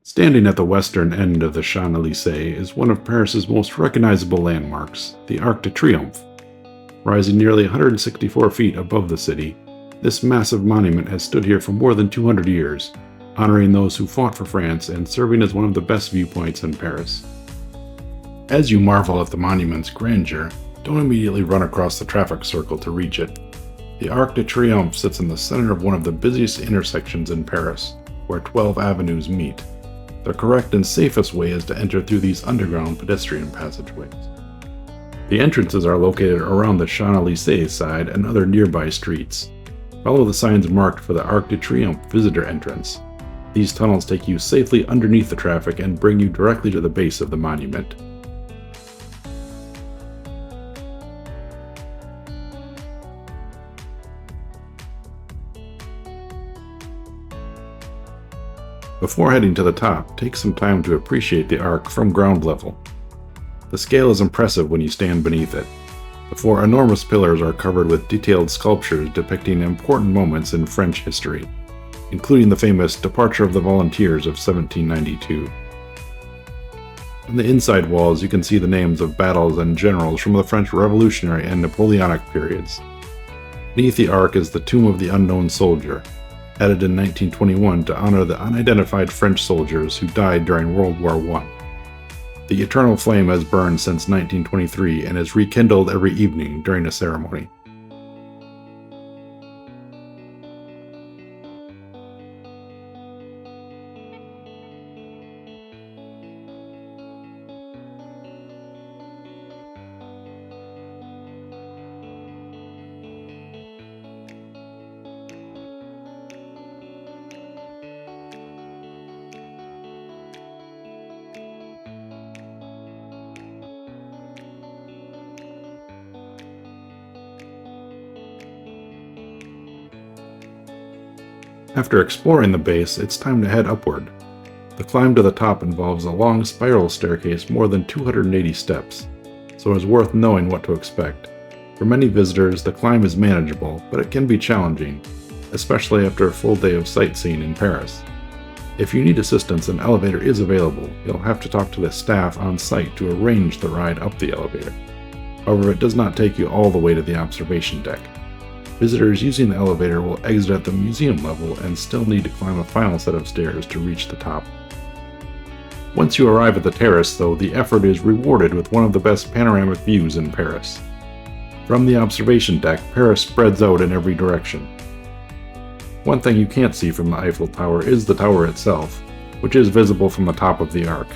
Standing at the western end of the Champs-Élysées is one of Paris's most recognizable landmarks, the Arc de Triomphe. Rising nearly 164 feet above the city, this massive monument has stood here for more than 200 years, honoring those who fought for France and serving as one of the best viewpoints in Paris. As you marvel at the monument's grandeur, don't immediately run across the traffic circle to reach it. The Arc de Triomphe sits in the center of one of the busiest intersections in Paris, where 12 avenues meet. The correct and safest way is to enter through these underground pedestrian passageways. The entrances are located around the Champs-Élysées side and other nearby streets. Follow the signs marked for the Arc de Triomphe visitor entrance. These tunnels take you safely underneath the traffic and bring you directly to the base of the monument. Before heading to the top, take some time to appreciate the Arc from ground level. The scale is impressive when you stand beneath it. The four enormous pillars are covered with detailed sculptures depicting important moments in French history, including the famous Departure of the Volunteers of 1792. On the inside walls, you can see the names of battles and generals from the French Revolutionary and Napoleonic periods. Beneath the Arc is the Tomb of the Unknown Soldier, added in 1921 to honor the unidentified French soldiers who died during World War I. The eternal flame has burned since 1923 and is rekindled every evening during a ceremony. After exploring the base, it's time to head upward. The climb to the top involves a long spiral staircase more than 280 steps, so it's worth knowing what to expect. For many visitors, the climb is manageable, but it can be challenging, especially after a full day of sightseeing in Paris. If you need assistance, an elevator is available. You'll have to talk to the staff on site to arrange the ride up the elevator. However, it does not take you all the way to the observation deck. Visitors using the elevator will exit at the museum level and still need to climb a final set of stairs to reach the top. Once you arrive at the terrace, though, the effort is rewarded with one of the best panoramic views in Paris. From the observation deck, Paris spreads out in every direction. One thing you can't see from the Eiffel Tower is the tower itself, which is visible from the top of the Arc.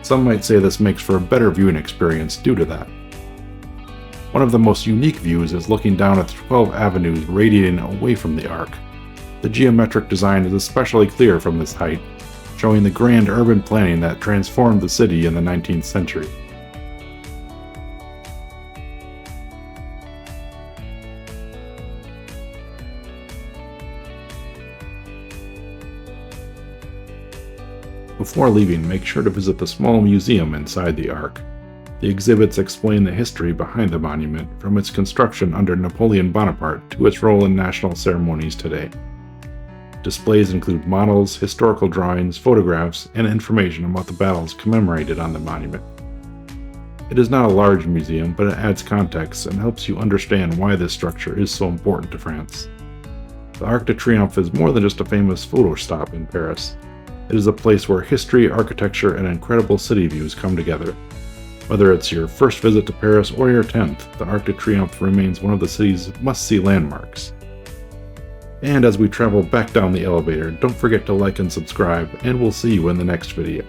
Some might say this makes for a better viewing experience due to that. One of the most unique views is looking down at the 12 avenues radiating away from the Arc. The geometric design is especially clear from this height, showing the grand urban planning that transformed the city in the 19th century. Before leaving, make sure to visit the small museum inside the Arc. The exhibits explain the history behind the monument, from its construction under Napoleon Bonaparte to its role in national ceremonies today. Displays include models, historical drawings, photographs, and information about the battles commemorated on the monument. It is not a large museum, but it adds context and helps you understand why this structure is so important to France. The Arc de Triomphe is more than just a famous photo stop in Paris. It is a place where history, architecture, and incredible city views come together. Whether it's your first visit to Paris or your 10th, the Arc de Triomphe remains one of the city's must-see landmarks. And as we travel back down the elevator, don't forget to like and subscribe, and we'll see you in the next video.